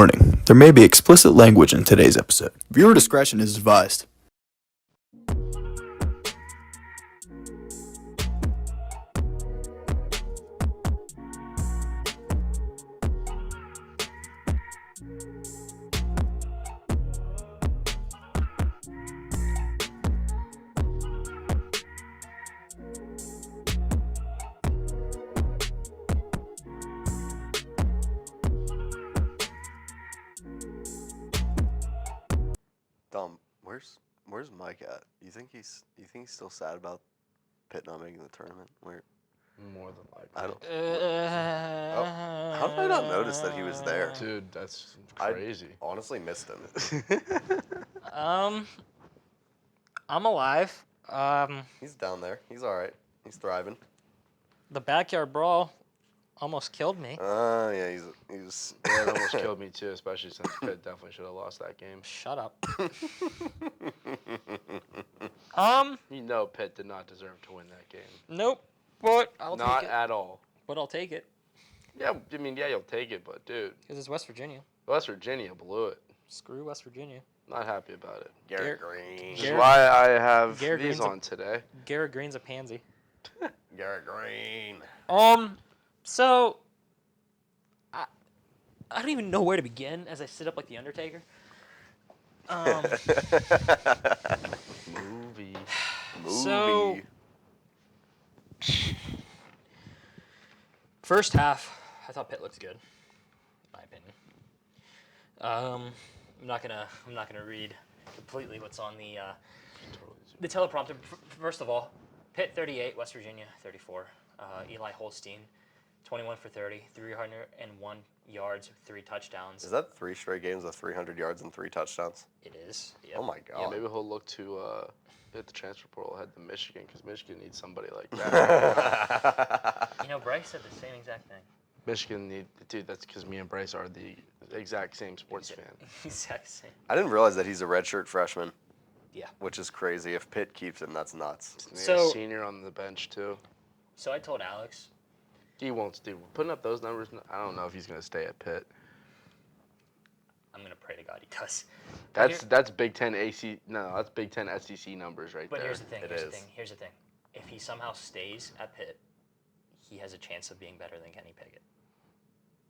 Warning, there may be explicit language in today's episode. Viewer discretion is advised. Dom, where's Mike at? You think he's still sad about Pitt not making the tournament? Where? More than likely. I don't. How did I not notice that he was there? Dude, that's crazy. I honestly missed him. I'm alive. He's down there. He's all right. He's thriving. The Backyard Brawl almost killed me. Yeah, he's. Yeah, it almost killed me too, especially since Pitt definitely should have lost that game. Shut up. You know Pitt did not deserve to win that game. Nope. But I'll Not take it. at all. But I'll take it. Yeah, I mean, yeah, you'll take it, but dude, Because it's West Virginia. West Virginia blew it. Screw West Virginia. Not happy about it. Garrett Green. Which is why I have Garrett these Green's on today. Garrett Green's a pansy. Garrett Green. So I don't even know where to begin as I sit up like the Undertaker. Movie. So first half, I thought Pitt looked good, in my opinion. I'm not gonna read completely what's on the teleprompter. First of all, Pitt 38, West Virginia 34. Eli Holstein, 21 for 30, 301 yards, 3 touchdowns. Is that 3 straight games of 300 yards and 3 touchdowns? It is. Yep. Oh my god. Yeah, maybe he'll look to hit the transfer portal, head to Michigan, because Michigan needs somebody like that. You know, Bryce said the same exact thing. Dude, that's because me and Bryce are the exact same sports fan. Exact same. I didn't realize that he's a redshirt freshman. Yeah. Which is crazy. If Pitt keeps him, that's nuts. Yeah, So- senior on the bench too. So I told Alex. He won't do. Putting up those numbers, I don't know if he's gonna stay at Pitt. I'm gonna pray to God he does. That's Big Ten AC. No, that's Big Ten SEC numbers right But there. here's the thing. It Here's the is. thing. Here's the thing. If he somehow stays at Pitt, he has a chance of being better than Kenny Pickett.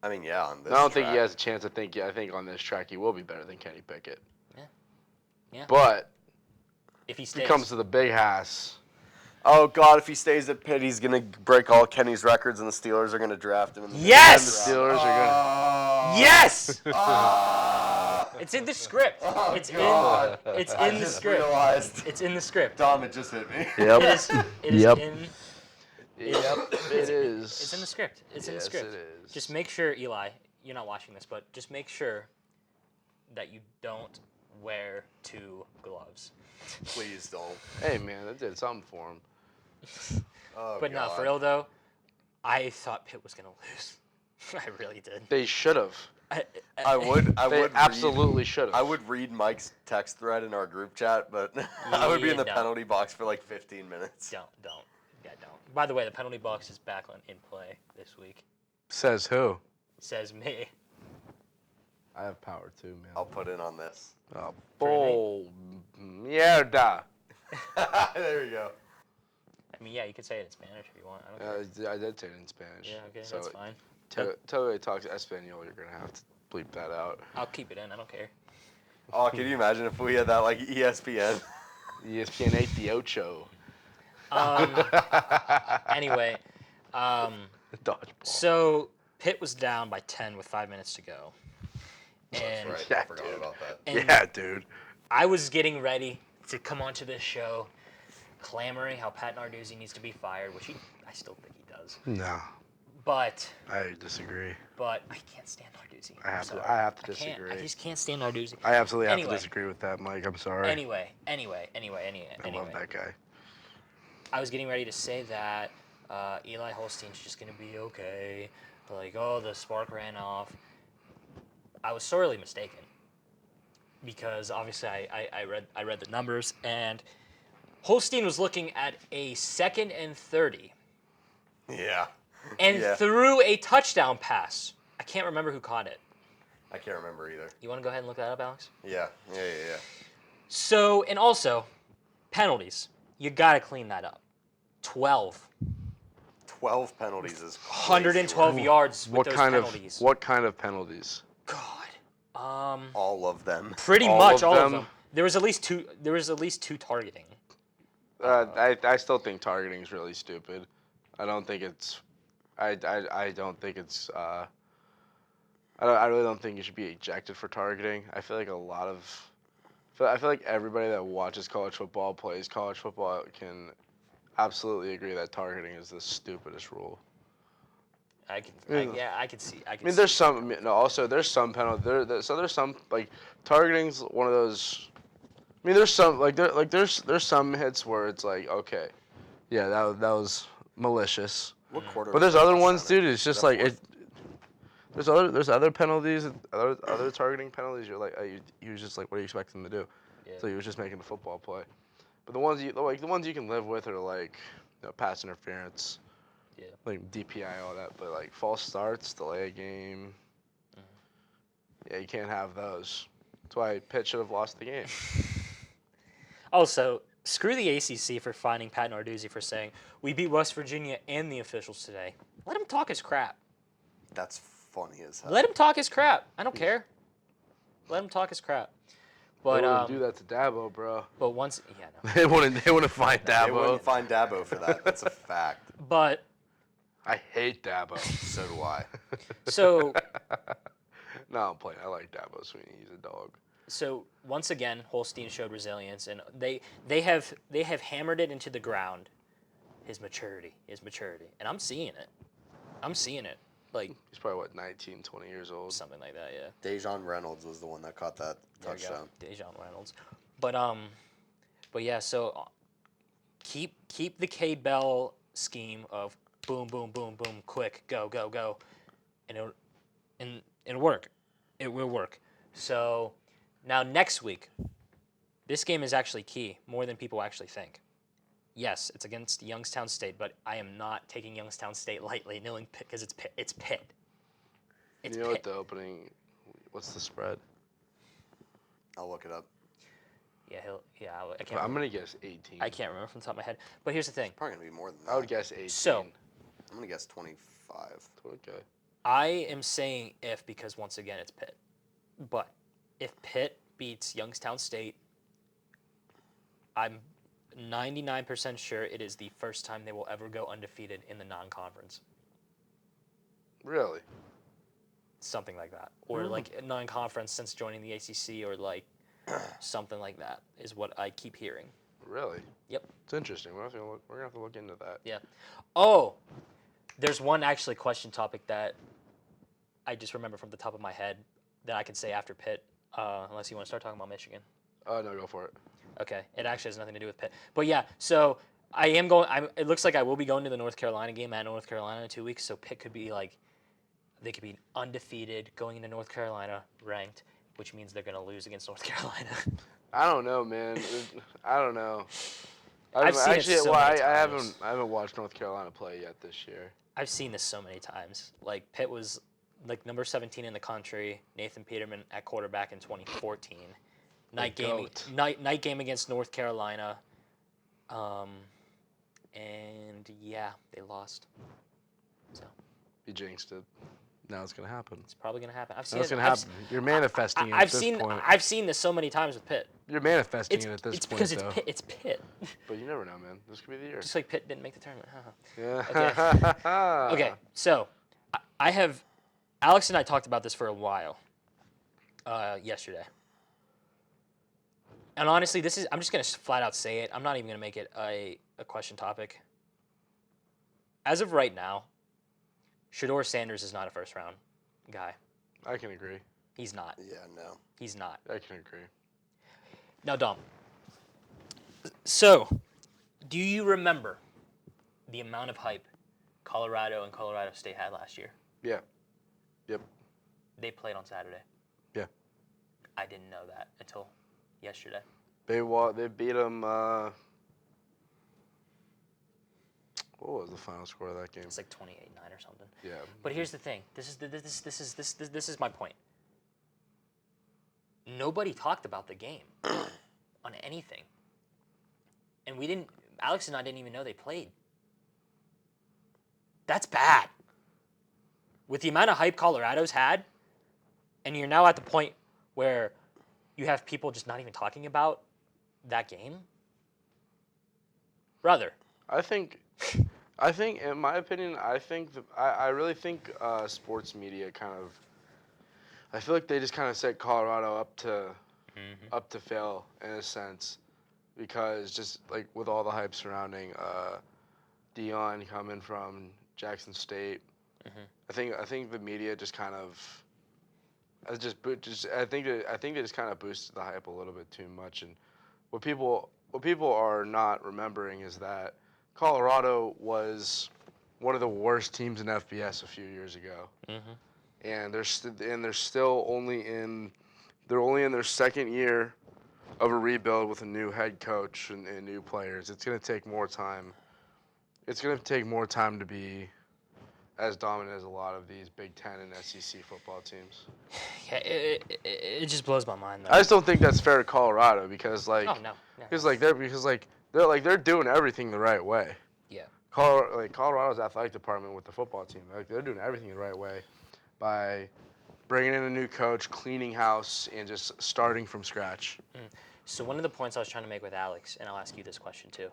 I mean, yeah, on this I don't think he track. has a chance. I think on this track he will be better than Kenny Pickett. Yeah. But If he if stays, he comes to the big house, Oh god, if he stays at Pitt, he's gonna break all Kenny's records, and the Steelers are gonna draft him. In the Yes! the Steelers are gonna. yes, it's in the script. It's God. It's I in the just script. realized. It's in the script. Dom, it just hit me. Yep. It is. It is Yep. in. Yep. It is. It's in the script. It's in the Yes, script. it is. Just make sure, Eli, you're not watching this, but just make sure that you don't wear 2 gloves. Please don't. Hey man, that did something for him. Oh, But no, God. for real though, I thought Pitt was gonna lose. I really did. They should have. I would. They absolutely should have. I would read Mike's text thread in our group chat, but I would be in the Yeah, no. penalty box for like 15 minutes. Don't. Yeah, don't. By the way, the penalty box is back in play this week. Says who? Says me. I have power too, man. I'll put in on this. Oh, bull mierda. There you go. I mean, yeah, you could say it in Spanish if you want. I don't care. I did say it in Spanish. Yeah, okay, so that's fine. Tailgate Talks Espanol, you're gonna have to bleep that out. I'll keep it in. I don't care. Oh, can you imagine if we had that like ESPN? ESPN 88. Anyway, Dodgeball. so Pitt was down by 10 with 5 minutes to go. And That's right. Yeah, I forgot dude. about that. And Yeah, dude. I was getting ready to come onto this show, clamoring how Pat Narduzzi needs to be fired, which I still think he does. No, But I disagree. I can't stand Narduzzi. I I'm have sorry. to. I have to I can't. disagree. I just can't stand Narduzzi. I absolutely have to Anyway. disagree with that, Mike. I'm sorry. Anyway. I love that guy. I was getting ready to say that Eli Holstein's just going to be okay. Like, oh, the spark ran off. I was sorely mistaken because obviously I read the numbers, and Holstein was looking at a 2nd and 30 Yeah. and Yeah. threw a touchdown pass. I can't remember who caught it. I can't remember either. You want to go ahead and look that up, Alex? Yeah. So, and also, penalties. You got to clean that up. 12. 12 penalties is 112 crazy work. yards with those penalties. What kind of penalties? God. All of them. Pretty All much of all of them? them. There was at least two targeting. I still think targeting is really stupid. I don't think it's. I don't think it's. I really don't think you should be ejected for targeting. I feel like I feel like everybody that watches college football, plays college football, can absolutely agree that targeting is the stupidest rule. I can see. I mean, there's some. No, also there's some penalty. So there's some like targeting's one of those. I mean, there's some there's some hits where it's like, okay, yeah, that was malicious. What quarter? But there's other ones, dude. It's just like it. There's other penalties, other targeting penalties. You're like, you're just like, what do you expect them to do? Yeah. So you're just making a football play. But the ones you can live with are like, pass interference, like DPI, all that. But like false starts, delay a game. Yeah, you can't have those. That's why Pitt should have lost the game. Also, screw the ACC for finding Pat Narduzzi for saying, we beat West Virginia and the officials today. Let him talk his crap. That's funny as hell. Let him talk his crap. I don't care. Let him talk his crap. But They wouldn't do that to Dabo, bro. But once, yeah, no. They wouldn't find Dabo. They wouldn't find Dabo for that. That's a fact. But I hate Dabo. So do I. so No, I'm playing. I like Dabo Sweeney. He's a dog. So once again, Holstein showed resilience, and they have hammered it into the ground. His maturity, and I'm seeing it. Like He's probably, 19, 20 years old. something like that, yeah. Dejon Reynolds was the one that caught that touchdown. Dejon Reynolds. But yeah, so keep the K Bell scheme of boom, boom, boom, boom, quick, go, go, go, and it'll work. It will work. So now next week, this game is actually key, more than people actually think. Yes, it's against Youngstown State, but I am not taking Youngstown State lightly, knowing Pitt, because it's Pitt. It's Pitt. You know what the opening? What's the spread? I'll look it up. Yeah, I can't. I'm gonna guess 18. I can't remember from the top of my head. But here's the thing. Probably going to be more than that. I would guess 18. So I'm going to guess 25. Okay. I am saying if because once again it's Pitt. But if Pitt beats Youngstown State, I'm 99% sure it is the first time they will ever go undefeated in the non-conference. Really? Something like that. Or like a non-conference since joining the ACC, or like something like that is what I keep hearing. Really? Yep. It's interesting. We're gonna have to look into that. Yeah. Oh, there's one actually question topic that I just remember from the top of my head that I can say after Pitt, unless you want to start talking about Michigan. Oh, no, go for it. Okay, it actually has nothing to do with Pitt. But yeah, so I am going. It looks like I will be going to the North Carolina game at North Carolina in 2 weeks. So Pitt could be like, they could be undefeated going into North Carolina ranked, which means they're going to lose against North Carolina. I don't know, man. I don't know. I've seen it so many I times. haven't watched North Carolina play yet this year. I've seen this so many times. Like Pitt was like number 17 in the country. Nathan Peterman at quarterback in 2014. Night game against North Carolina, and yeah, they lost. So You jinxed it. Now it's gonna happen. it's probably gonna happen. I've seen Now it's it. gonna happen. You're manifesting it at this point. I've seen this so many times with Pitt. You're manifesting it at this It's point, because though. it's Pitt. But you never know, man. This could be the year. Just like Pitt didn't make the tournament. Yeah. Okay, so I have Alex and I talked about this for a while yesterday. And honestly, I'm just going to flat out say it. I'm not even going to make it a question topic. As of right now, Shedeur Sanders is not a first-round guy. I can agree. He's not. Yeah, no. He's not. I can agree. Now, Dom. So, do you remember the amount of hype Colorado and Colorado State had last year? Yeah. Yep. They played on Saturday. Yeah. I didn't know that until yesterday. They beat them. What was the final score of that game? It's like 28-9 or something. Yeah. But here's the thing. This is my point. nobody talked about the game on anything. And Alex and I didn't even know they played. That's bad. With the amount of hype Colorado's had, and you're now at the point where you have people just not even talking about that game. Brother. I think, in my opinion, I really think sports media I feel like they just kind of set Colorado up to fail in a sense, because just like with all the hype surrounding Dion coming from Jackson State, I think the media just kind of, I think they just kind of boosted the hype a little bit too much, and what people are not remembering is that Colorado was one of the worst teams in FBS a few years ago, and they're still only in their second year of a rebuild with a new head coach and new players. It's going to take more time. It's going to take more time to be as dominant as a lot of these Big Ten and SEC football teams. Yeah, it just blows my mind though. I just don't think that's fair to Colorado because they're doing everything the right way. Yeah. Colorado's athletic department with the football team, they're doing everything the right way by bringing in a new coach, cleaning house, and just starting from scratch. So one of the points I was trying to make with Alex, and I'll ask you this question too.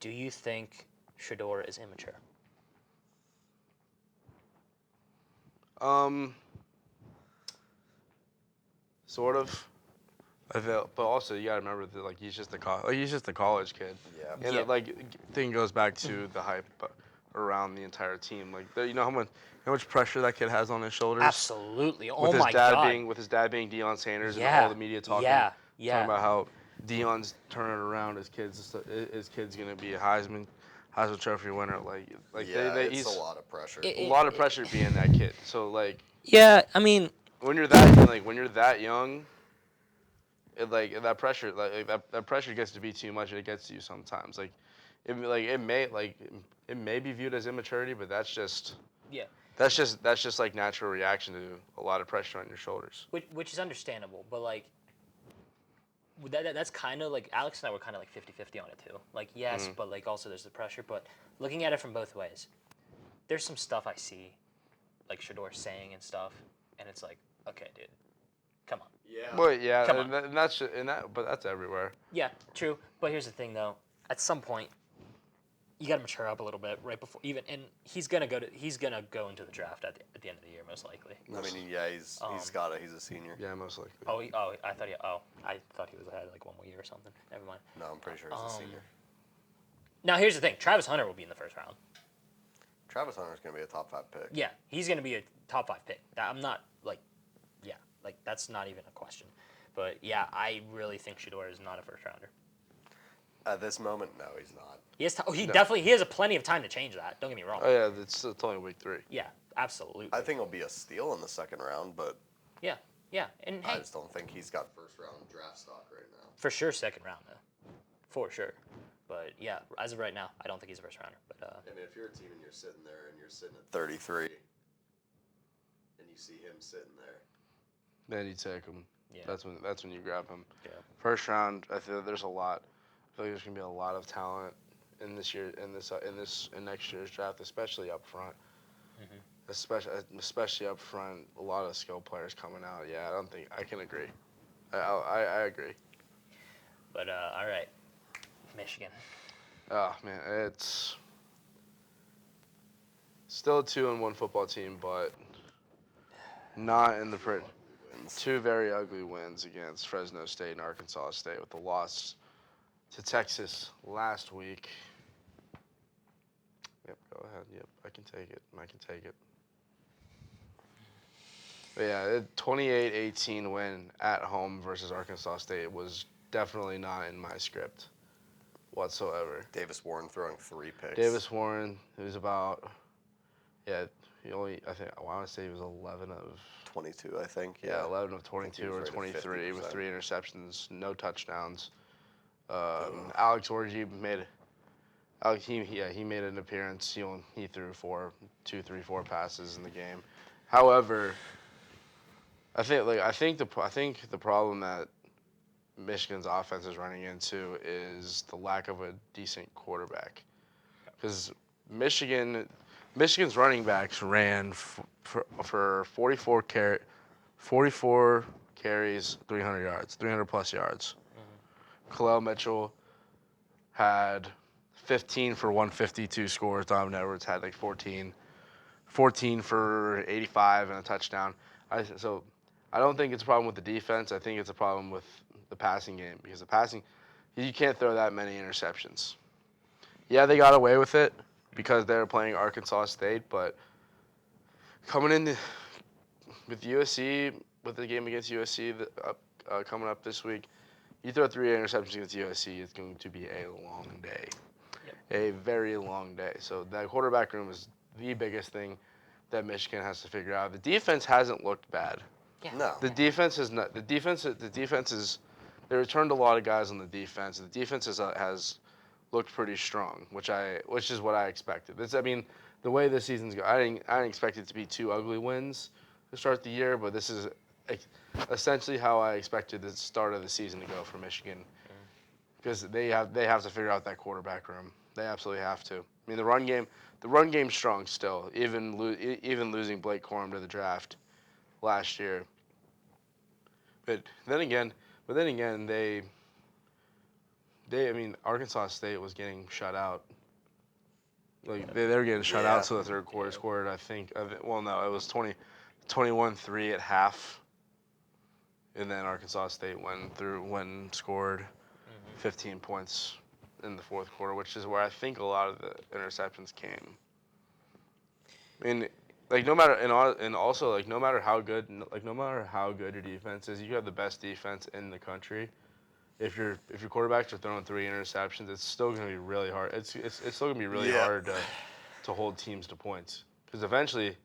Do you think Shedeur is immature? Sort of. I feel, but also you gotta remember that he's just a college kid. Yeah. And thing goes back to the hype around the entire team. You know how much pressure that kid has on his shoulders. Absolutely. Oh with my God. With his dad being Deion Sanders Yeah. and all the media talking about how Deion's turning around. His kid's gonna be a Heisman Trophy winner. It's a lot of pressure. A lot of pressure being that kid. So Yeah, I mean, when you're that young, that pressure gets to be too much, and it gets to you sometimes. It may be viewed as immaturity, but that's just natural reaction to a lot of pressure on your shoulders. which is understandable, but that's kind of Alex and I were kind of 50-50 on it too. Yes, but also there's the pressure. But looking at it from both ways, there's some stuff I see, Shedeur saying and stuff, and it's okay, dude, come on. Yeah. Well, yeah, Come on. but that's everywhere. Yeah, true. But here's the thing, though. At some point, you got to mature up a little bit right before and he's gonna go into the draft at the end of the year most likely. I mean, yeah, he's a senior. Yeah, most likely. I thought he was ahead 1 more year or something. Never mind. No, I'm pretty sure he's a senior. Now here's the thing. Travis Hunter will be in the first round. Travis Hunter's gonna be a top 5 pick. Yeah, he's gonna be a top 5 pick. I'm not that's not even a question. But yeah, I really think Shedeur is not a first rounder. At this moment, no, he's not. He has plenty of time to change that. Don't get me wrong. Oh yeah, it's only week 3. Yeah, absolutely. I think he'll be a steal in the second round, but yeah, and I hey, just don't think he's got first round draft stock right now. for sure second round though, for sure. But yeah, as of right now, I don't think he's a first rounder. But I mean, if you're a team and you're sitting there and you're sitting at 33, and you see him sitting there, then you take him. Yeah. That's when you grab him. Yeah. First round, I feel there's a lot. I feel like there's gonna be a lot of talent in next year's draft, especially up front. Especially up front, a lot of skill players coming out. Yeah, I can agree. I agree. But all right, Michigan. Oh man, it's still a 2-1 football team, but not in the two very ugly wins against Fresno State and Arkansas State, with the loss to Texas last week. Yep, go ahead. Yep, I can take it. But yeah, 28-18 win at home versus Arkansas State was definitely not in my script whatsoever. Davis Warren throwing 3 picks. Davis Warren, who's about, I want to say he was 11 of 22, I think. Yeah, 11 of 22 he was or right at 23 with 50%. 3 interceptions, no touchdowns. Alex Orji made an appearance. He threw 4 passes in the game. However, I think the problem that Michigan's offense is running into is the lack of a decent quarterback. Because Michigan's running backs ran for 44 carries, 300 yards, 300 plus yards. Khalil Mitchell had 15 for 152 scores. Donovan Edwards had like 14 for 85 and a touchdown. So I don't think it's a problem with the defense. I think it's a problem with the passing game, because the passing, you can't throw that many interceptions. Yeah, they got away with it because they were playing Arkansas State, but coming in with USC, with the game against USC coming up this week, you throw 3 interceptions against USC, it's going to be a long day. Yep. A very long day. So that quarterback room is the biggest thing that Michigan has to figure out. The defense hasn't looked bad. Yeah. No. The defense is not. The defense is. They returned a lot of guys on the defense. The defense has looked pretty strong, which is what I expected. The way this season's going, I didn't expect it to be 2 ugly wins to start the year, but this is essentially how I expected the start of the season to go for Michigan, because they have to figure out that quarterback room. They absolutely have to. I mean, the run game's strong still, even losing Blake Corum to the draft last year. But then again, Arkansas State was getting shut out. Like they were getting shut out, so the third quarter scored, I think. Well, no, it was 21-3 at half, and then Arkansas State scored 15 points in the fourth quarter, which is where I think a lot of the interceptions came. I mean, no matter how good your defense is, you have the best defense in the country. If your quarterbacks are throwing 3 interceptions, it's still going to be really hard. It's still going to be really hard to hold teams to points, because eventually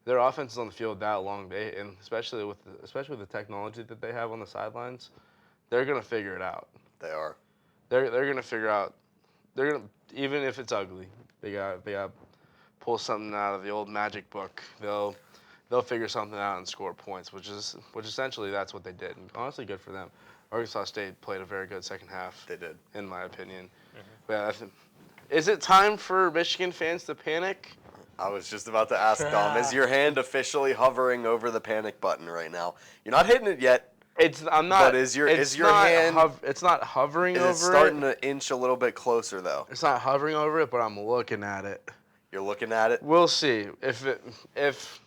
their offense is on the field that long, and especially with the technology that they have on the sidelines, they're going to figure it out. They are. They're going to figure out. They're going to, even if it's ugly, they got pull something out of the old magic book. They'll figure something out and score points, which essentially that's what they did. And honestly, good for them. Arkansas State played a very good second half. They did, in my opinion. But is it time for Michigan fans to panic? I was just about to ask, Dom, is your hand officially hovering over the panic button right now? You're not hitting it yet. I'm not. But is your hand? It's not hovering over it. It's starting to inch a little bit closer, though. It's not hovering over it, but I'm looking at it. You're looking at it. We'll see if.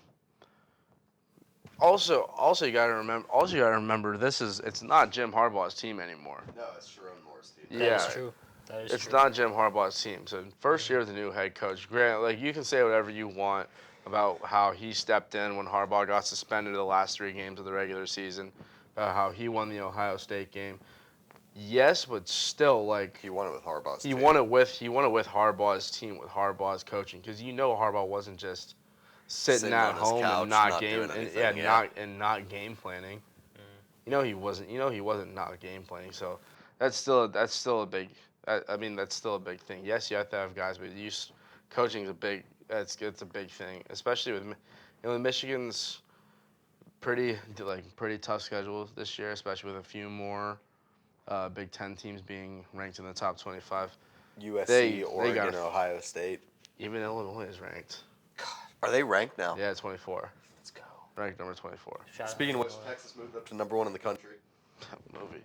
Also you gotta remember it's not Jim Harbaugh's team anymore. No, it's Sharon Moore's team. Yeah, that is true. It's not Jim Harbaugh's team. So first year of the new head coach, Grant, you can say whatever you want about how he stepped in when Harbaugh got suspended the last 3 games of the regular season, how he won the Ohio State game. Yes, but still, he won it with Harbaugh's team. He won it with Harbaugh's team, with Harbaugh's coaching, because Harbaugh wasn't just sitting at home and not game game planning. He wasn't not game planning. So that's still a big. That's still a big thing. Yes, you have to have guys, but coaching is a big. It's a big thing, especially with Michigan's pretty tough schedule this year, especially with a few more Big Ten teams being ranked in the top 25. USC, Oregon, or Ohio State. Even Illinois is ranked. Are they ranked now? Yeah, 24. Let's go. Ranked number 24. Speaking of which, Texas moved up to number 1 in the country. Movie.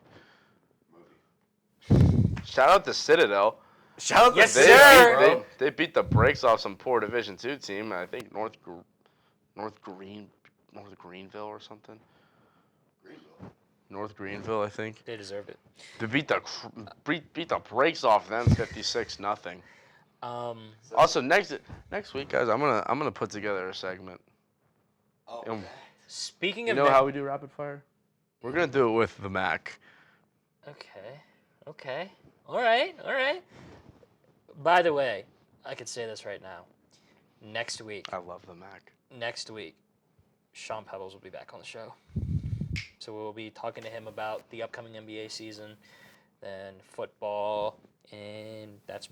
Shout out to Citadel. Shout out to Citadel. They beat the brakes off some poor Division II team. I think North Greenville or something. North Greenville, I think. They deserve it. They beat the brakes off them 56-0. Also, next week, guys, I'm gonna put together a segment. Oh. Speaking of, how we do rapid fire? We're gonna do it with the Mac. Okay. All right. By the way, I could say this right now. Next week. I love the Mac. Next week, Sean Pebbles will be back on the show. So we'll be talking to him about the upcoming NBA season, then football, and that's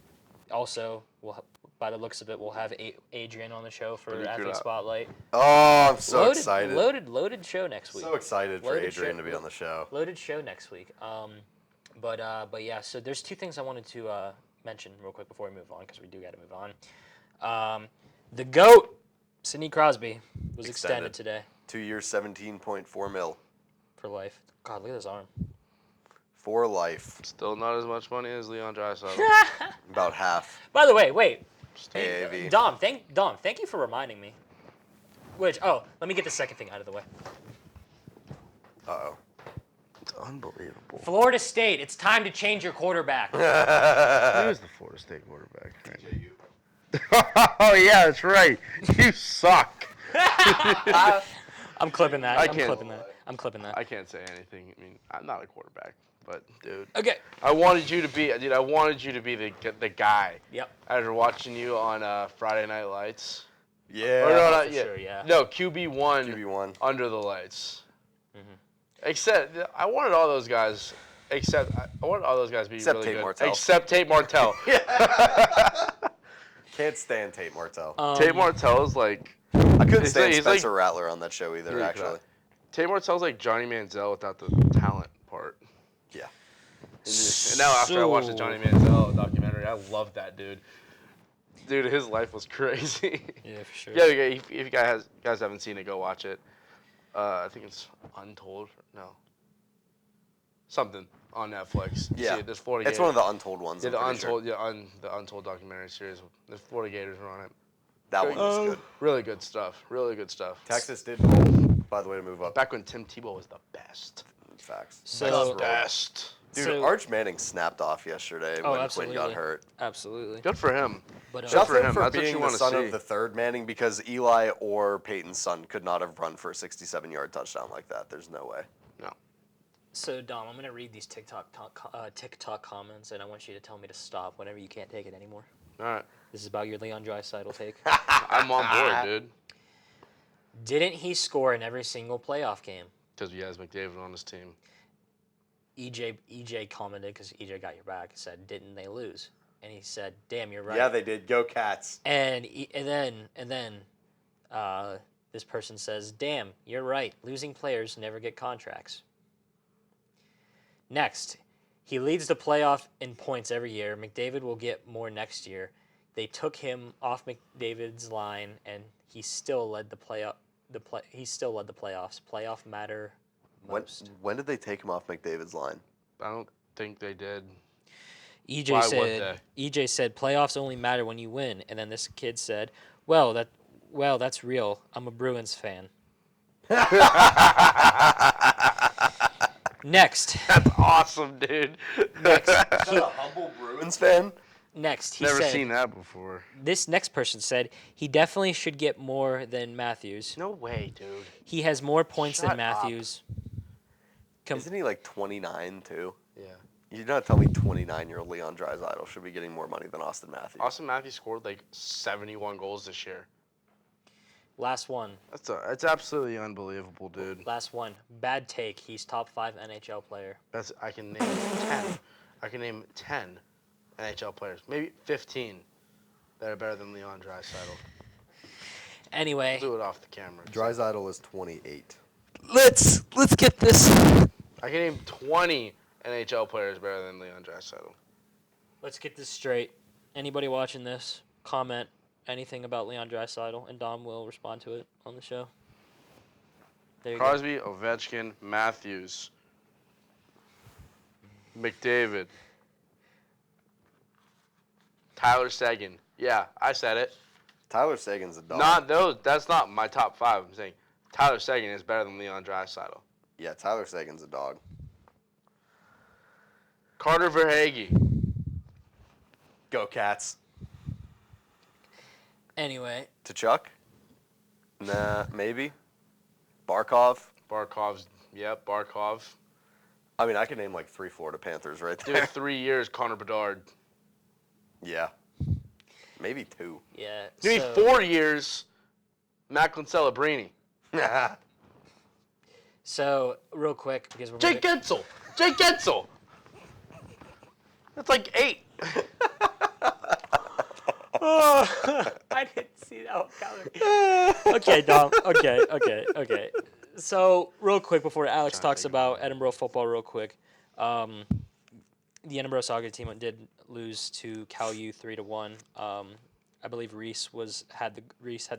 also we'll by the looks of it, we'll have Adrian on the show for Pretty Athlete good. Spotlight. Oh, I'm so excited. Loaded show next week. So excited for Loaded Adrian show- to be on the show. Loaded show next week. But yeah, so there's two things I wanted to mention real quick before we move on, because we do got to move on. The GOAT, Sidney Crosby, was extended today 2 years, $17.4 million for life. God, look at his arm. for life. Still not as much money as Leon Draisaitl. About half. By the way, wait. AAV. Dom, thank you for reminding me. Let me get the second thing out of the way. Uh-oh. It's unbelievable. Florida State, it's time to change your quarterback. Who is the Florida State quarterback? Oh, yeah, that's right. You suck. I'm clipping that. I can't- I'm clipping that. I can't say anything. I mean, I'm not a quarterback, but, dude. Okay. I wanted you to be the guy. Yep. After watching you on Friday Night Lights. Yeah. Or no, not for yet. sure, yeah. No, QB1. QB1. Under the lights. Mm-hmm. Except I wanted all those guys. I wanted all those guys to be Except really Tate good. Martell. Except Tate Martell. Can't stand Tate Martell. Tate Martell's like. I couldn't stand he's Spencer Rattler on that show either, Really actually. Tate Martell's like Johnny Manziel without the talent part. Yeah. And now after I watched the Johnny Manziel documentary, I love that dude. Dude, his life was crazy. Yeah, for sure. Yeah, if you guys haven't seen it, go watch it. I think it's Untold. No. Something on Netflix. Yeah. See it, there's Florida It's Gators. one of the Untold ones. Yeah, I'm the pretty sure. Untold. The Untold documentary series. The Florida Gators were on it. That one was good. Really good stuff. Really good stuff. Texas did roll, by the way, to move up. Back when Tim Tebow was the best. Facts. So- Best. Dude, So- Arch Manning snapped off yesterday when Quinn absolutely. got hurt. Absolutely. Good for him. But Good Shout for out him. for That's what being you the want to son see. of the third Manning, because Eli or Peyton's son could not have run for a 67-yard touchdown like that. There's no way. No. So Dom, I'm gonna read these TikTok comments, and I want you to tell me to stop whenever you can't take it anymore. All right. This is about your Leon Draisaitl take. I'm on board, dude. Didn't he score in every single playoff game? Because he has McDavid on his team. EJ commented, because EJ got your back, said, "Didn't they lose?" And he said, "Damn, you're right." Yeah, they did. Go Cats. And then this person says, "Damn, you're right. Losing players never get contracts." Next, he leads the playoff in points every year. McDavid will get more next year. They took him off McDavid's line, and he still led the playoff. He still led the playoffs. Playoff matter most. When did they take him off McDavid's line? I don't think they did. EJ Why said. EJ said playoffs only matter when you win, and then this kid said, "Well, that's real. I'm a Bruins fan." Next. That's awesome, dude. Next. A humble Bruins fan? Next, he Never said, seen that before. this next person said, he definitely should get more than Matthews. No way, dude. He has more points Shut than Matthews. Isn't he like 29 too? Yeah. You're not telling me 29-year-old Leon Draisaitl should be getting more money than Austin Matthews. Austin Matthews scored like 71 goals this year. Last one. It's absolutely unbelievable, dude. Last one. Bad take. He's top 5 NHL player. I can name 10. I can name 10 NHL players, maybe 15 that are better than Leon Draisaitl. Anyway, Do it off the camera. Draisaitl is 28. let's get this. I can name 20 NHL players better than Leon Draisaitl. Let's get this straight. Anybody watching this, comment anything about Leon Draisaitl, and Dom will respond to it on the show. There you go. Crosby, Ovechkin, Matthews, McDavid, Tyler Seguin. Yeah, I said it. Tyler Sagan's a dog. Not those. That's not my top 5. I'm saying Tyler Seguin is better than Leon Draisaitl. Yeah, Tyler Sagan's a dog. Carter Verhaeghe. Go Cats. Anyway, Tkachuk? Nah, maybe. Barkov? Barkov's. Yep, Barkov. I mean, I could name like 3 Florida Panthers right Dude, there. 3 years, Connor Bedard. Yeah. Maybe 2. yeah. Give me 4 years, Macklin Celebrini. So, real quick, because we're Jake Gensel. Jake Gensel. That's like 8. Oh, I didn't see that one coming. Okay, Dom. Okay. So, real quick before Alex talks about Edinburgh football, real quick. The Edinburgh soccer team did lose to Cal U 3-1. I believe Reese had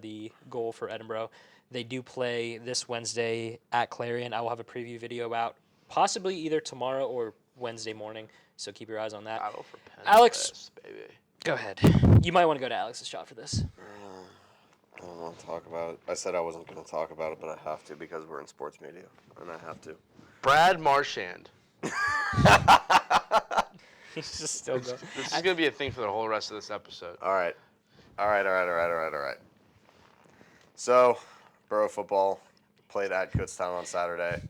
the goal for Edinburgh. They do play this Wednesday at Clarion. I will have a preview video out possibly either tomorrow or Wednesday morning. So keep your eyes on that. Battle for Penn Alex, West, baby. go ahead. You might want to go to Alex's shot for this. I don't want to talk about it. I said I wasn't going to talk about it, but I have to because we're in sports media, and I have to. Brad Marchand. He's just still going. This is going to be a thing for the whole rest of this episode. All right. So, Borough football played at Kutztown on Saturday.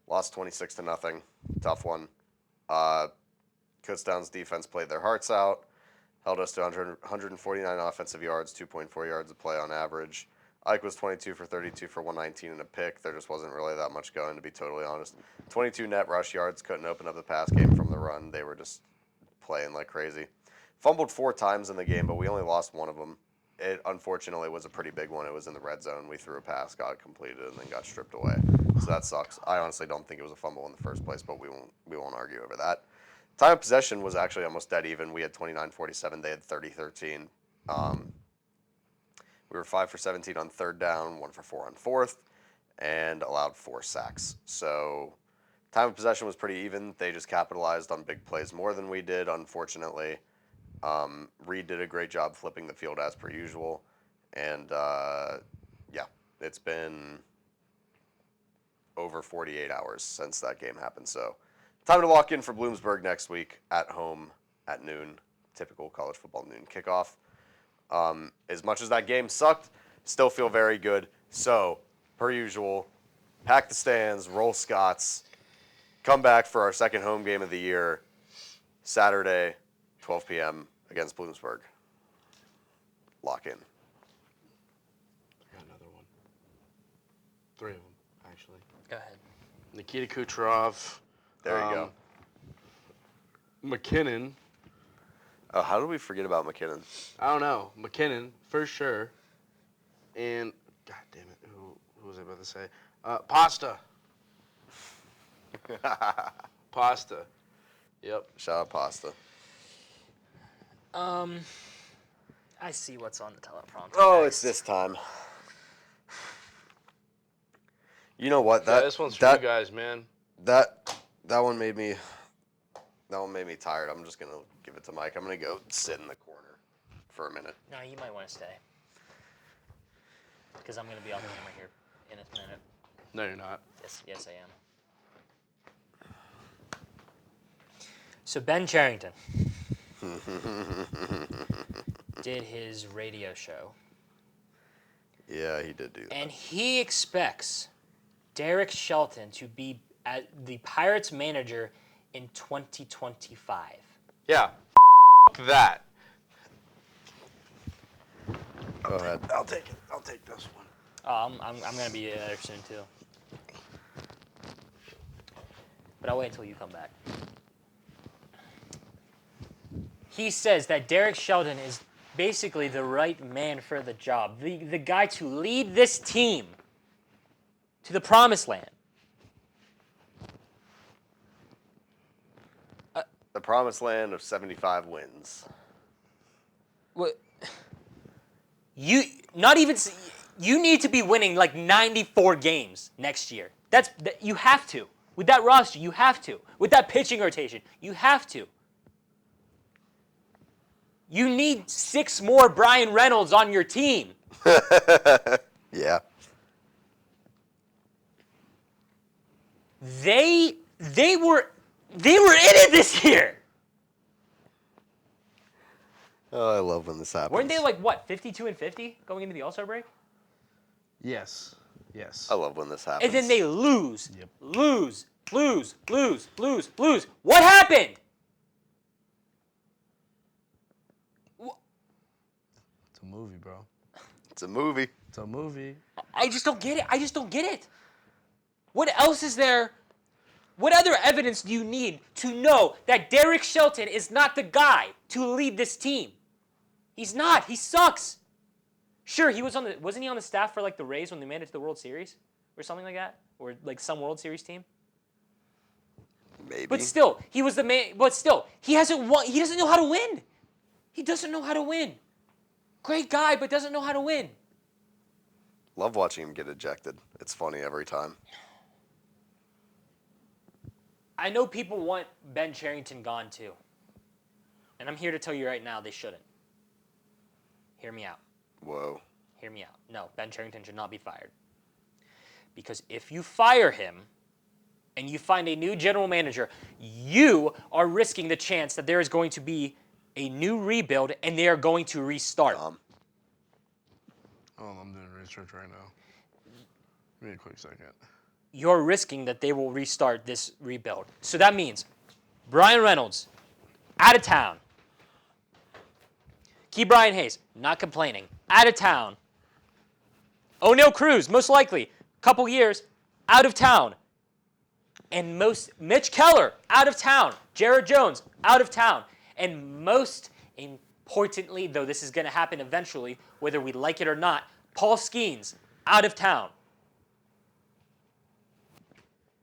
Lost 26-0. Tough one. Kutztown's defense played their hearts out. Held us to 149 offensive yards, 2.4 yards a play on average. Ike was 22 for 32 for 119 and a pick. There just wasn't really that much going, to be totally honest. 22 net rush yards, couldn't open up the pass game from the run. They were just playing like crazy. Fumbled 4 times in the game, but we only lost one of them. It unfortunately was a pretty big one. It was in the red zone. We threw a pass, got it completed, and then got stripped away. So that sucks. I honestly don't think it was a fumble in the first place, but we won't argue over that. Time of possession was actually almost dead even. We had 29-47. They had 30-13. We were 5 for 17 on third down, 1 for 4 on fourth, and allowed 4 sacks. So time of possession was pretty even. They just capitalized on big plays more than we did, unfortunately. Reed did a great job flipping the field as per usual. And, it's been over 48 hours since that game happened. So time to lock in for Bloomsburg next week at home at noon. Typical college football noon kickoff. As much as that game sucked, still feel very good. So, per usual, pack the stands, roll Scots, come back for our second home game of the year, Saturday, 12 p.m. against Bloomsburg. Lock in. I got another one. 3 of them, actually. Go ahead. Nikita Kucherov. There you go. McKinnon. Oh, how did we forget about McKinnon? I don't know. McKinnon, for sure. And, God damn it, who was I about to say? Pasta. Pasta. Yep. Shout out Pasta. I see what's on the teleprompter. Oh, next. it's this time. You know what? This one's for you guys, man. That one made me tired. I'm just gonna give it to Mike. I'm gonna go sit in the corner for a minute. No, you might want to stay. Because I'm going to be off camera here in a minute. No, you're not. Yes, I am. So Ben Charrington did his radio show. Yeah, he did do that. And he expects Derek Shelton to be the Pirates manager in 2025. Yeah. That. Go ahead. I'll take it. I'll take this one. I'm going to be there soon, too. But I'll wait until you come back. He says that Derek Shelton is basically the right man for the job. The guy to lead this team to the promised land. The promised land of 75 wins. What? You need to be winning like 94 games next year. You have to. With that roster, you have to. With that pitching rotation, you have to. You need 6 more Brian Reynolds on your team. Yeah. They were in it this year. Oh, I love when this happens. Weren't they like what, 52-50 going into the All-Star break? Yes. Yes. I love when this happens. And then they lose. Yep. Lose. What happened? It's a movie, bro. It's a movie. It's a movie. I just don't get it. What else is there? What other evidence do you need to know that Derek Shelton is not the guy to lead this team? He's not. He sucks. Sure, wasn't he on the staff for like the Rays when they made it to the World Series or something like that, or like some World Series team? Maybe. But still, he was the man. But still, he hasn't won. He doesn't know how to win. He doesn't know how to win. Great guy, but doesn't know how to win. Love watching him get ejected. It's funny every time. I know people want Ben Cherington gone too. And I'm here to tell you right now they shouldn't. Hear me out. Whoa. Hear me out. No, Ben Cherington should not be fired. Because if you fire him and you find a new general manager, you are risking the chance that there is going to be a new rebuild and they are going to restart. Oh, I'm doing research right now. Give me a quick second. You're risking that they will restart this rebuild. So that means Brian Reynolds, out of town. Key Brian Hayes, not complaining, out of town. O'Neal Cruz, most likely, couple years, out of town. And Mitch Keller, out of town. Jared Jones, out of town. And most importantly, though this is going to happen eventually, whether we like it or not, Paul Skeens, out of town.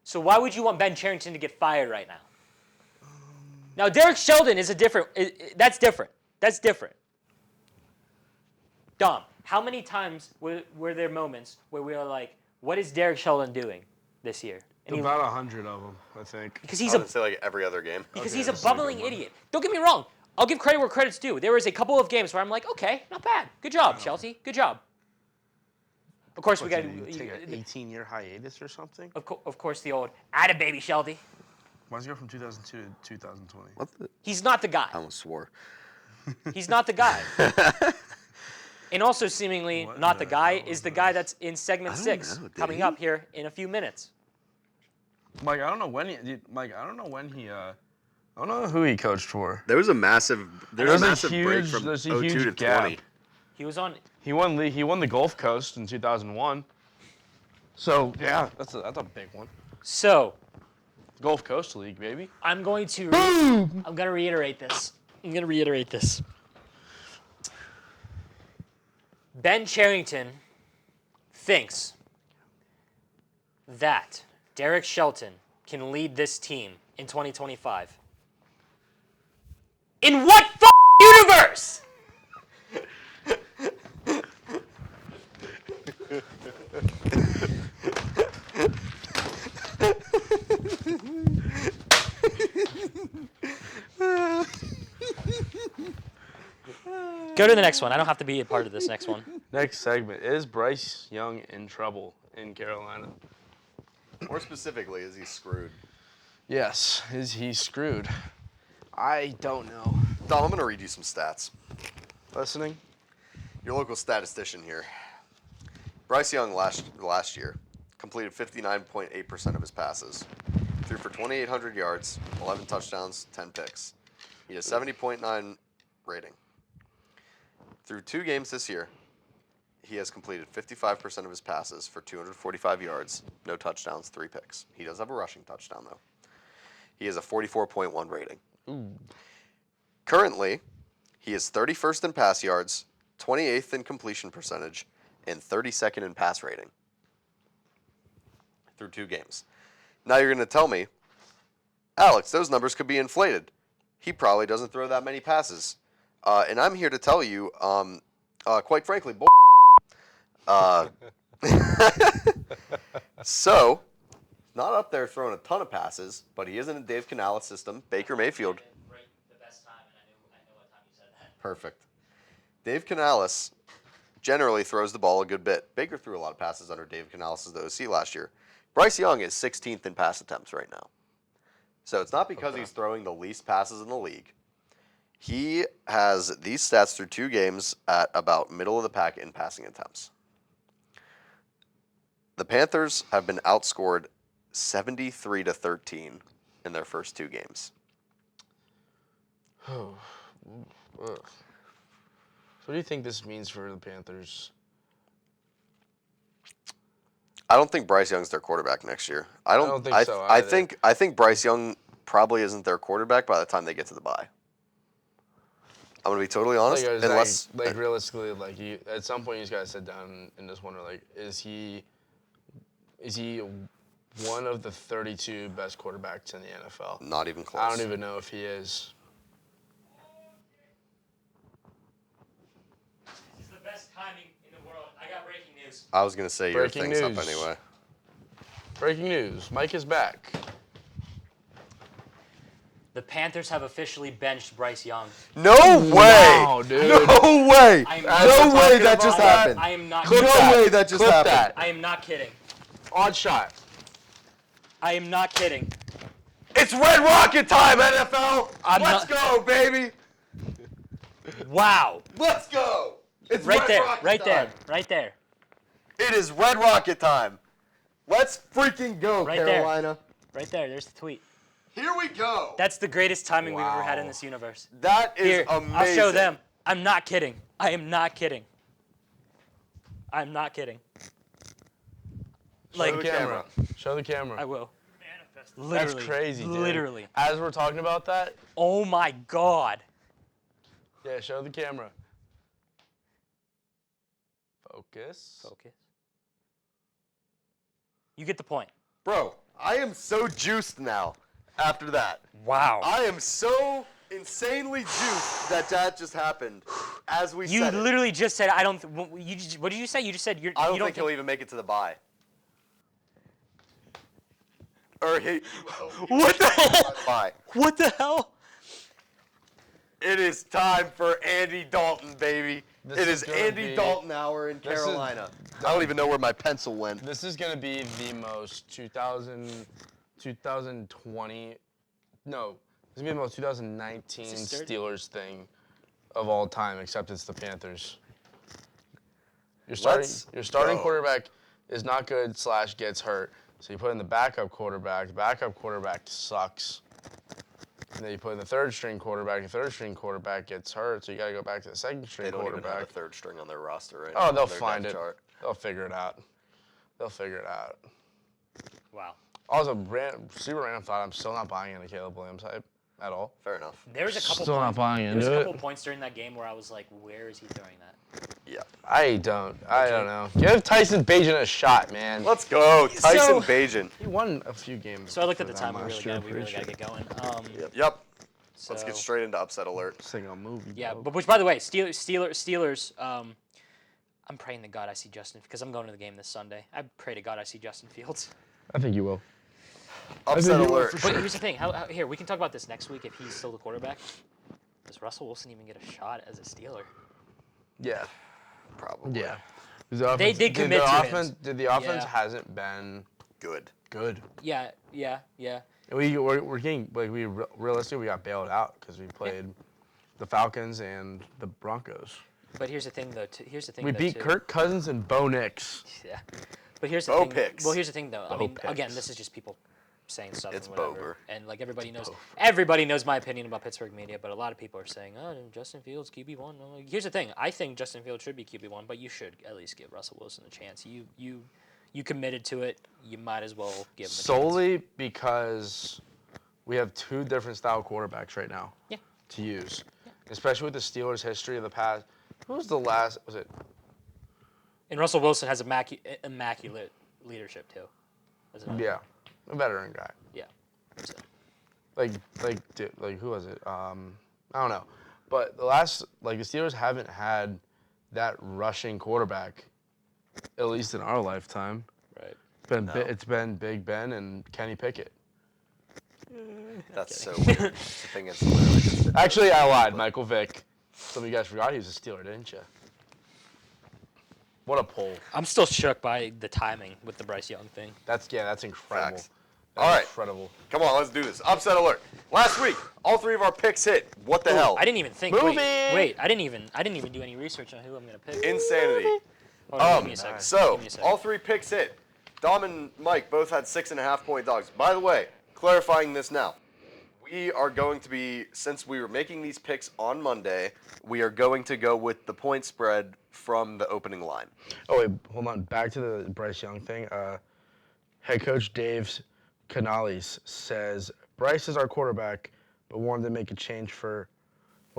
So why would you want Ben Cherington to get fired right now? Now, Derek Sheldon is that's different. That's different. Dom, how many times were there moments where we were like, what is Derek Sheldon doing this year? And About 100 of them, I think. because I would say like every other game. because Okay, he's a that's a good bubbling one. idiot. Don't get me wrong. I'll give credit where credit's due. There was a couple of games where I'm like, okay, not bad. Good job, Shelty. Good job. Of course, we got Did he take an 18-year hiatus or something? of course, the old atta baby Shelty. Why does he go from 2002 to 2020? What the? He's not the guy. I almost swore. He's not the guy. And also, seemingly, What not the the guy hell is is the guy this? that's in segment I don't 6 know, did coming he? up here in a few minutes. Mike, I don't know when he. Mike, I don't know when he. I don't know who he coached for. There was a massive. There's There's a a massive break huge- from there's a 02 huge to gap. 20. He was on. He won the Gulf Coast in 2001. So yeah, that's a big one. So Gulf Coast League, baby. I'm going to. I'm going to reiterate this. Ben Cherington thinks that Derek Shelton can lead this team in 2025. In what universe? Go to the next one. I don't have to be a part of this next one. Next segment is Bryce Young in trouble in Carolina. More specifically, is he screwed? Yes, is he screwed? I don't know. Dom, I'm going to read you some stats. Listening? Your local statistician here. Bryce Young last year completed 59.8% of his passes. Threw for 2,800 yards, 11 touchdowns, 10 picks. He has 70.9 rating. Through 2 games this year, he has completed 55% of his passes for 245 yards, no touchdowns, 3 picks. He does have a rushing touchdown, though. He has a 44.1 rating. Ooh. Currently, he is 31st in pass yards, 28th in completion percentage, and 32nd in pass rating through 2 games. Now you're going to tell me, Alex, those numbers could be inflated. He probably doesn't throw that many passes. And I'm here to tell you, quite frankly, so, not up there throwing a ton of passes, but he is in a Dave Canales system. Baker Mayfield. Perfect. Dave Canales generally throws the ball a good bit. Baker threw a lot of passes under Dave Canales' OC last year. Bryce Young is 16th in pass attempts right now. So it's not because he's throwing the least passes in the league. He has these stats through 2 games at about middle of the pack in passing attempts. The Panthers have been outscored 73-13 in their first 2 games. Oh. Ugh. What do you think this means for the Panthers? I don't think Bryce Young's their quarterback next year. I don't think so I either. think Bryce Young probably isn't their quarterback by the time they get to the bye. I'm gonna be totally honest. Like, Unless realistically, like you, at some point you just gotta sit down and just wonder, like, is he one of the 32 best quarterbacks in the NFL? not even close. I don't even know if he is. It's the best timing in the world. I got breaking news. I was gonna say your Breaking thing's up news. anyway. Breaking news: Mike is back. The Panthers have officially benched Bryce Young. No way! Wow, dude. No way! I'm No not way talking that just about that. happened. I am not No kidding. way that just Clip happened. that. I am not kidding. Odd shot. I am not kidding. It's Red Rocket time, NFL! Let's not- go, baby! Wow. Let's go! It's Right Red there. Rocket Right there. time. Right there. It is Red Rocket time. Let's freaking go, Right there. Carolina. Right there. There's the tweet. Here we go. That's the greatest timing we've ever had in Wow. this universe. That is Here, amazing. I'll show them. I'm not kidding. I am not kidding. I'm not kidding. Show Like, the camera. Show the camera. I will. That's Literally. crazy, dude. Literally. As we're talking about that, Oh my God. yeah, show the camera. Focus. Focus. You get the point. Bro, I am so juiced now after that. Wow. I am so insanely juiced that just happened as we You said it. literally just said I don't. What did you say? You just said you're. I don't you don't think he'll even make it to the bye. Or he. What the hell? Bye. What the hell? It is time for Andy Dalton, baby. This It is is gonna Andy be- Dalton hour in This is- Carolina. I don't even know where my pencil went. This is gonna be the most 2020. No, this is gonna be the most 2019 Is this third? Steelers thing of all time, except it's the Panthers. Your starting go. quarterback is not good / gets hurt, so you put in the backup quarterback. The backup quarterback sucks. And then you put in the third string quarterback. The third string quarterback gets hurt, so you got to go back to the second string They don't even have a quarterback. third string on their roster right now. Oh, they'll on their find depth it. chart. They'll figure it out. They'll figure it out. Wow. Also, super random thought. I'm still not buying into Caleb Williams hype at all. Fair enough. There was a couple. Still not points, buying there was into a it. couple points during that game where I was like, "Where is he throwing that?" Yeah. I don't know. Give Tyson Bagent a shot, man. Let's go, Tyson So- Bagent. He won a few games. So I looked at the for time. them We last really year, got. We really got to pretty get going. Yep. So, Let's get straight into upset alert. This ain't a movie. Yeah, dog. but which, by the way, Steelers. I'm praying to God I see Justin because I'm going to the game this Sunday. I pray to God I see Justin Fields. I think you will. Upset you will alert. for But here's the thing. Here, we can talk about this next week if he's still the quarterback. Does Russell Wilson even get a shot as a Steeler? Yeah. Probably. Yeah. They did commit to him. The offense Yeah. hasn't been Good. good. Yeah. We're getting realistically we got bailed out because we played the Falcons and the Broncos. But here's the thing, though. We beat Kirk Cousins and Bo Nix. Yeah. But here's the Bo thing. picks. Well, here's the thing, though. I Bo mean, picks. again, this is just people saying stuff. It's and whatever. Bober. And like everybody knows my opinion about Pittsburgh media. But a lot of people are saying, "Oh, Justin Fields QB1." I'm like, here's the thing. I think Justin Fields should be QB1, but you should at least give Russell Wilson a chance. You committed to it. You might as well give him a chance. Solely because we have two different style quarterbacks right now. Yeah. To use, especially with the Steelers' history of the past. Who was the last? Was it? And Russell Wilson has immaculate leadership too. Yeah, a veteran guy. Yeah. So. Like who was it? I don't know, but the Steelers haven't had that rushing quarterback, at least in our lifetime. Right. It's been Big Ben and Kenny Pickett. That's so weird. The thing is, literally just Actually, I lied. Michael Vick. Some of you guys forgot he was a Steeler, didn't you? What a pull. I'm still shook by the timing with the Bryce Young thing. That's incredible. Facts. That's All right. incredible. Come on, let's do this. Upset alert. Last week, all three of our picks hit. What the hell? I didn't even think. Movie! Wait. I didn't even do any research on who I'm gonna pick. Insanity. Hold on, give me a second. So, Give me a second. all three picks hit. Dom and Mike both had 6.5-point dogs. By the way, clarifying this now. We are going to be, since we were making these picks on Monday, we are going to go with the point spread from the opening line. Oh, wait, hold on. Back to the Bryce Young thing. Head coach Dave Canales says, Bryce is our quarterback, but wanted to make a change for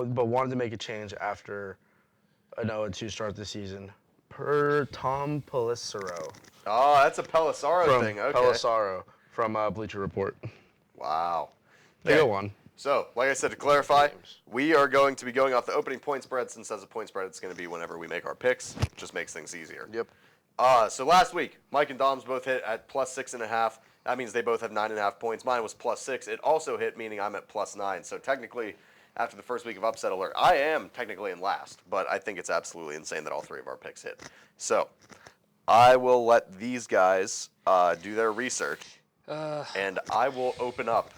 but wanted to make a change after an 0-2 start the season. Per Tom Pelissero. Oh, that's a Pelissaro thing. Okay. Pelissaro from Bleacher Report. Wow. They Okay. go on. So, like I said, to clarify, Games. we are going to be going off the opening point spread. Since as a point spread, it's going to be whenever we make our picks. Just makes things easier. Yep. So last week, Mike and Dom's both hit at +6.5. That means they both have 9.5 points. Mine was +6. It also hit, meaning I'm at +9. So technically, after the first week of upset alert, I am technically in last. But I think it's absolutely insane that all three of our picks hit. So I will let these guys do their research, and I will open up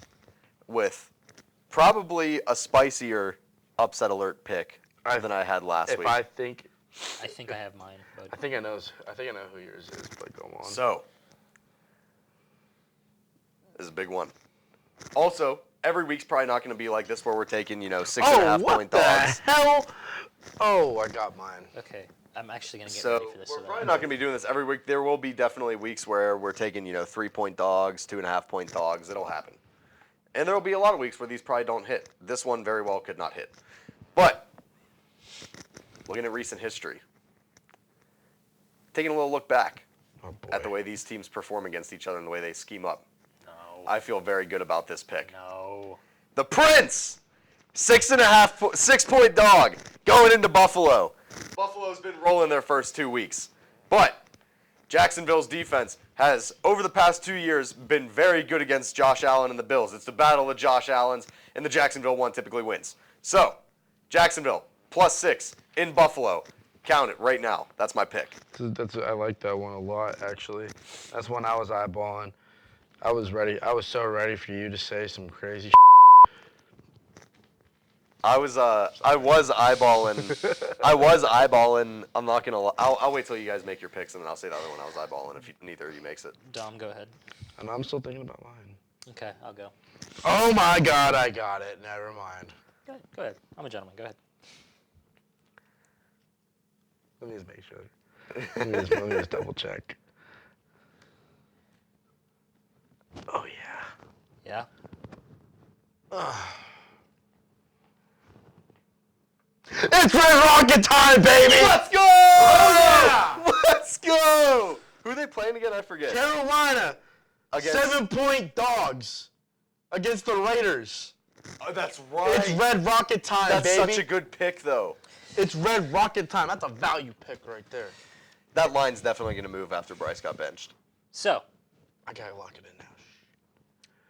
with probably a spicier upset alert pick than I had last week. I think I have mine. But I think I know who yours is, but go on. So, this is a big one. Also, every week's probably not going to be like this where we're taking, 6.5 point dogs. Hell? Oh, I got mine. okay, I'm actually gonna get So, ready for this. we're so that probably I- not going to be doing this every week. There will be definitely weeks where we're taking, 3-point dogs, 2.5-point dogs. It'll happen. And there will be a lot of weeks where these probably don't hit. This one very well could not hit. But, looking at recent history, taking a little look back Oh, boy. at the way these teams perform against each other and the way they scheme up, No. I feel very good about this pick. No. The Prince, 6.5 dog, going into Buffalo. Buffalo's been rolling their first 2 weeks. But Jacksonville's defense has, over the past 2 years, been very good against Josh Allen and the Bills. It's the battle of Josh Allens, and the Jacksonville one typically wins. So, Jacksonville, +6 in Buffalo. Count it right now. That's my pick. I like that one a lot, actually. That's one I was eyeballing. I was ready. I was so ready for you to say some crazy I was eyeballing. I'm not gonna. I'll wait till you guys make your picks, and then I'll say the other one I was eyeballing if neither of you makes it. Dom, go ahead. And I'm still thinking about mine. Okay, I'll go. Oh my God, I got it. Never mind. Go ahead. I'm a gentleman. Go ahead. Let me just make sure. Let me just double check. Oh yeah. Yeah. It's Red Rocket time, baby! Let's go! yeah! Let's go! Who are they playing again? I forget. Carolina, Against- 7-point dogs against the Raiders. Oh, that's right. It's Red Rocket time, That's baby. such a good pick, though. It's Red Rocket time. That's a value pick right there. That line's definitely going to move after Bryce got benched. So, I gotta lock it in now.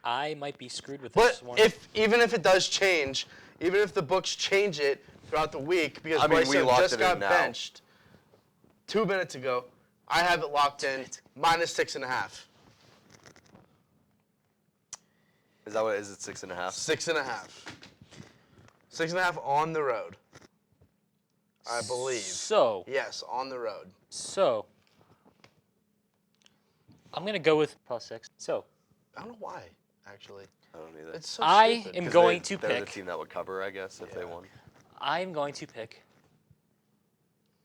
I might be screwed with But this one. even if it does change, even if the books change it throughout the week, because I mean, Bryce we Young locked just it got in now. benched 2 minutes ago, I have it locked in -6.5. Is that what it is? It 6.5? 6.5. 6.5 on the road. I believe. So, Yes, on the road. I'm going to go with +6. So, I don't know why, actually. I don't either. It's so I stupid. am 'Cause going to they're the pick. team that would cover, I guess, if they won. I'm going to pick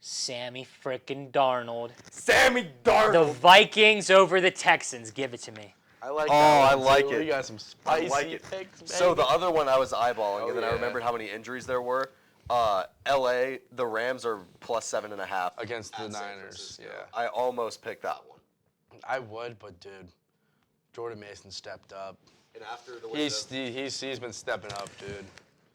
Sammy frickin' Darnold. Sammy The Darnold. Vikings over the Texans. Give it to me. I like Oh, that I one, like too. it. We got some I spicy like it. picks, baby. So the other one I was eyeballing, Oh, and then I yeah. remembered how many injuries there were. L.A., the Rams are +7.5 against the at San Niners, Francisco. yeah. I almost picked that one. I would, but dude, Jordan Mason stepped up. And after the way He's been stepping up, dude.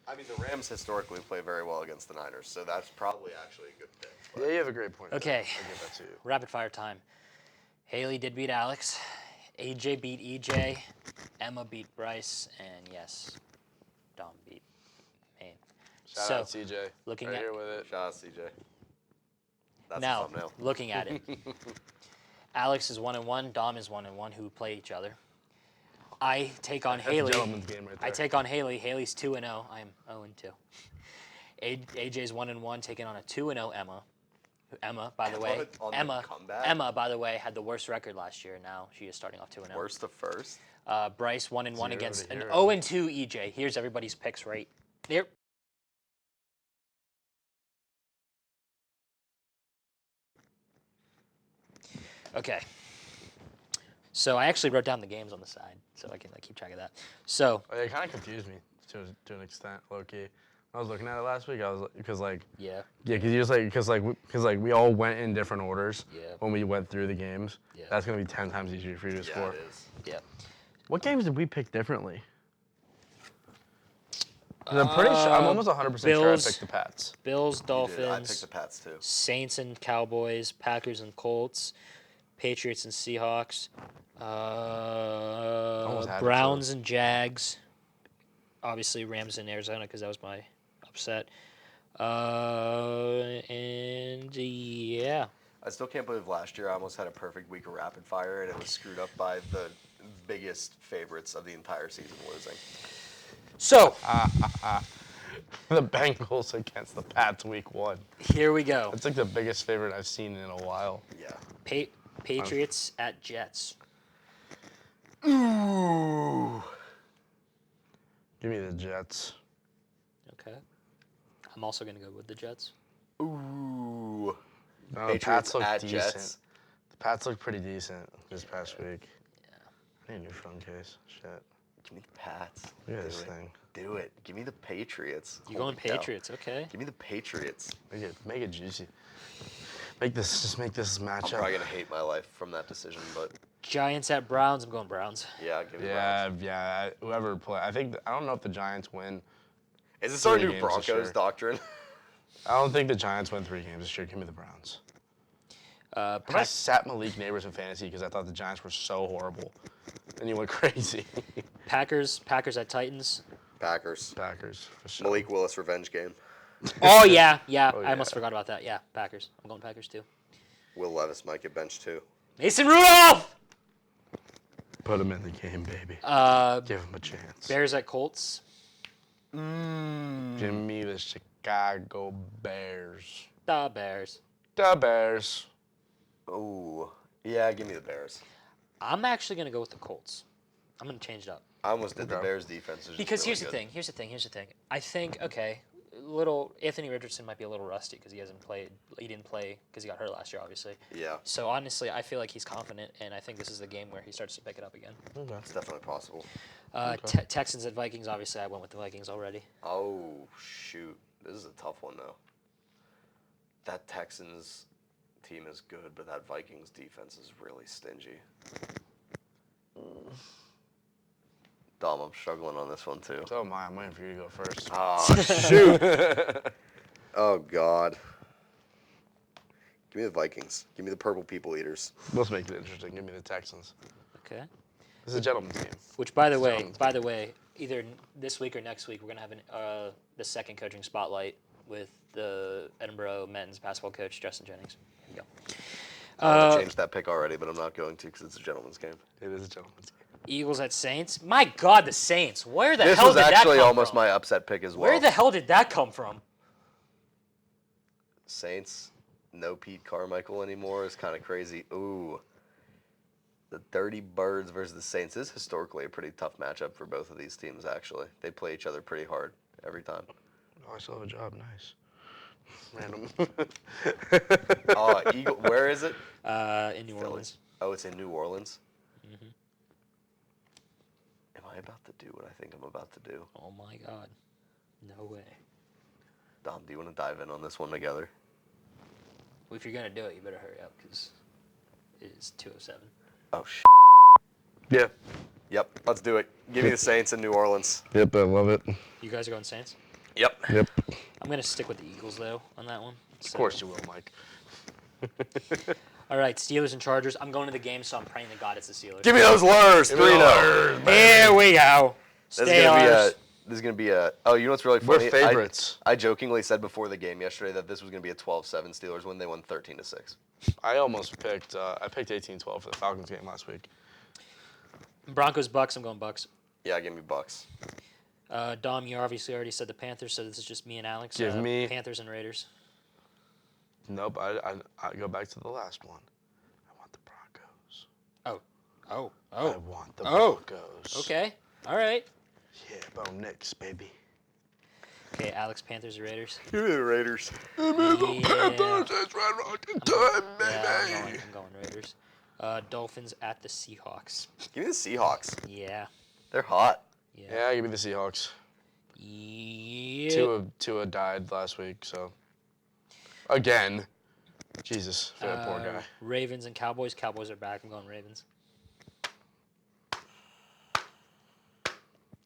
I mean, the Rams historically play very well against the Niners, so that's probably actually a good pick. Yeah, you have a great point. Okay. I'll give that to you. Rapid fire time. Haley did beat Alex. AJ beat EJ. Emma beat Bryce. And yes, Dom beat me. Shout out CJ. looking right at- here with it. Shout out, CJ. That's Now, a thumbnail. looking at it, Alex is 1-1. Dom is 1-1. Who play each other. I take on That's a Haley. gentleman's game right there. I take on Haley. Haley's 2-0. I'm 0-2. AJ's 1-1, taking on a 2-0 Emma. Emma, by the way, on the comeback? Emma, by the way, had the worst record last year. Now she is starting off 2-0. Worst to first. Bryce 1-1 Zero against to an hero. 0-2 EJ. Here's everybody's picks right there. Okay. So I actually wrote down the games on the side so I can keep track of that. So Oh, yeah, it kind of confused me to an extent, low key. I was looking at it last week. I was because Yeah. because you just because we all went in different orders. Yeah. When we went through the games. Yeah. That's gonna be 10 times easier for you to score. Yeah, it is. Yeah. What games did we pick differently? 'Cause I'm pretty sure. I'm almost 100% sure I Bills. picked the Pats. Bills, I Dolphins, picked the Pats too. Saints and Cowboys, Packers and Colts, Patriots and Seahawks, had it, Browns and Jags. Obviously Rams and Arizona because that was my upset. And yeah. I still can't believe last year I almost had a perfect week of rapid fire and it was screwed up by the biggest favorites of the entire season losing. So The Bengals against the Pats week 1. here we go. It's like the biggest favorite I've seen in a while. Yeah. Patriots at Jets. Ooh. Give me the Jets. Okay. I'm also gonna go with the Jets. Ooh. No, the Patriots Pats look at decent. Jets. The Pats look pretty decent this past week. I need a new phone case. Shit. Give me the Pats. Look at Do this it. thing. Do it. Give me the Patriots. You going Holy cow. Patriots? Okay. Give me the Patriots. Make it juicy. Make this I'm matchup. probably gonna hate my life from that decision, but Giants at Browns. I'm going Browns. yeah, give me the Browns. Yeah. Whoever play. I don't know if the Giants win. Is this our 3 new games this Broncos year. doctrine? I don't think the Giants win 3 games this year. Give me the Browns. I sat Malik Neighbors in fantasy because I thought the Giants were so horrible, and you went crazy. Packers at Titans. Packers. Packers for sure. Malik Willis revenge game. Oh yeah. Oh, I almost yeah. forgot about that. Yeah, Packers. I'm going Packers too. Will Levis might get benched too. Mason Rudolph. Put him in the game, baby. Give him a chance. Bears at Colts. Give me the Chicago Bears. The Bears. The Bears. Oh, yeah, give me the Bears. I'm actually gonna go with the Colts. I'm gonna change it up. I almost did the Okay. Bears defense. is just Because really here's the good. thing. Here's the thing. I think little Anthony Richardson might be a little rusty because he hasn't played. He didn't play because he got hurt last year, obviously. Yeah, So honestly, I feel like he's confident, and I think this is the game where he starts to pick it up again. it's definitely possible. Texans at Vikings. Obviously, I went with the Vikings already. Oh, shoot. This is a tough one, though. That Texans team is good, but that Vikings defense is really stingy. Dom, I'm struggling on this one, too. So am I. I'm waiting for you to go first. Oh, shoot. Oh, God. Give me the Vikings. Give me the Purple People Eaters. Let's make it interesting. Give me the Texans. Okay. This is a gentleman's game. Which, by the way, either this week or next week, we're gonna have the second coaching spotlight with the Edinburgh men's basketball coach Justin Jennings. Here we go. I want to change that pick already, but I'm not going to because it's a gentleman's game. It is a gentleman's game. Eagles at Saints. My God, the Saints. Where the This hell was did that actually come almost from? my upset pick as well. Where the hell did that come from? Saints, no Pete Carmichael anymore is kind of crazy. Ooh. The Dirty Birds versus the Saints is historically a pretty tough matchup for both of these teams, actually. They play each other pretty hard every time. Oh, I still have a job. Nice. Random. Eagle, where is it? In New Orleans. Oh, it's in New Orleans? Mm-hmm. Am I about to do what I think I'm about to do? Oh my God. No way. Dom, do you want to dive in on this one together? Well, if you're gonna do it, you better hurry up because it is 2:07. Oh, Yeah. Yep, let's do it. Give me the Saints in New Orleans. Yep, I love it. You guys are going Saints. Yep. Yep. I'm gonna stick with the Eagles though on that one. Of course you will, Mike. All right, Steelers and Chargers. I'm going to the game, so I'm praying to God it's the Steelers. Give me those Lurs. 3-0. Here we go. This Steelers. is gonna be a. Oh, you know what's really We're funny? favorites. I jokingly said before the game yesterday that this was gonna be a 12-7 Steelers win. They won 13-6. I almost picked. I picked 18-12 for the Falcons game last week. Broncos, Bucks. I'm going Bucks. Yeah, give me Bucks. Dom, you obviously already said the Panthers, so this is just me and Alex. Give me- Panthers and Raiders. Nope. I go back to the last one. I want the Broncos. Oh. I want the Broncos. Okay. All right. Yeah, Bo Nix, baby. Okay, Alex, Panthers or Raiders? Give me the Raiders. Yeah. It's Red Rocket time, Yeah, baby. I'm going Raiders. Dolphins at the Seahawks. Give me the Seahawks. Yeah. They're hot. Yeah, give me the Seahawks. Yeah. Tua died last week, so again, Jesus, for that poor guy. Ravens and Cowboys. Cowboys are back. I'm going Ravens.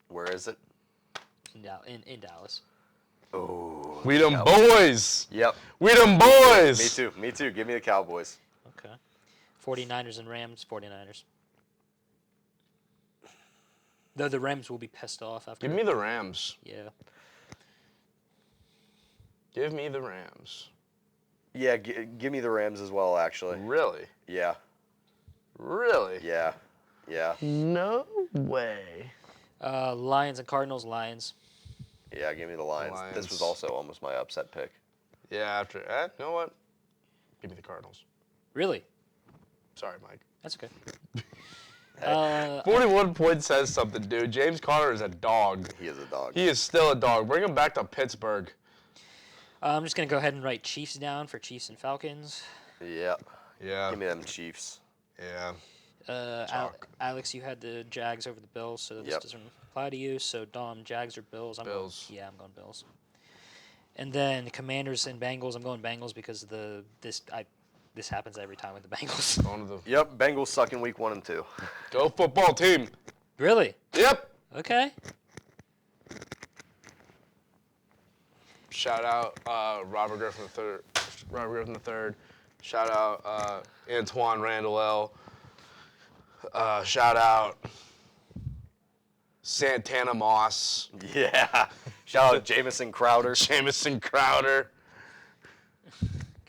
Where is it? In Dallas. Oh. We them boys. Yep. We them boys. Me too. Give me the Cowboys. Okay. 49ers and Rams. 49ers. Though the Rams will be pissed off after. Give me the Rams. Yeah. Give me the Rams. Yeah, give me the Rams as well, actually. Really? Yeah. Really? Yeah. No way. Lions and Cardinals. Lions. Yeah, give me the Lions. This was also almost my upset pick. Yeah, you know what? Give me the Cardinals. Really? Sorry, Mike. That's okay. 41 points says something, dude. James Conner is a dog. He is a dog. He is still a dog. Bring him back to Pittsburgh. I'm just going to go ahead and write Chiefs down for Chiefs and Falcons. Yep. Yeah. Give me them Chiefs. Yeah. Alex, you had the Jags over the Bills, so this doesn't apply to you. So, Dom, Jags or Bills? Bills. I'm going Bills. And then Commanders and Bengals. I'm going Bengals because this happens every time with the Bengals. Yep, Bengals suck in week 1 and 2. Go football team. Really? Yep. Okay. Shout out Robert Griffin III. Shout out Antoine Randall L. Shout out Santana Moss. Yeah. Shout out Jamison Crowder.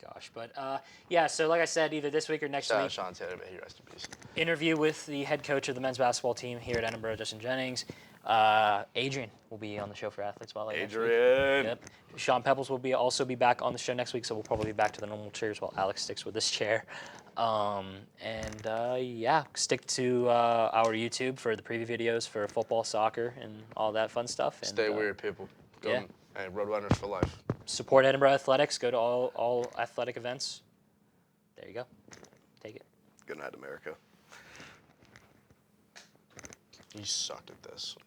Gosh, but so like I said, either this week or next Shout out week. Sean Taylor, may he rest in peace. Interview with the head coach of the men's basketball team here at Edinburgh, Justin Jennings. Adrian will be on the show for Athlete Spotlight. Adrian. Yep. Sean Pebbles will also be back on the show next week, so we'll probably be back to the normal chairs while Alex sticks with this chair. Stick to our YouTube for the preview videos for football, soccer, and all that fun stuff. And, Stay weird, people. Hey, Roadrunners for life. Support Edinburgh Athletics. Go to all athletic events. There you go. Take it. Good night, America. You suck at this.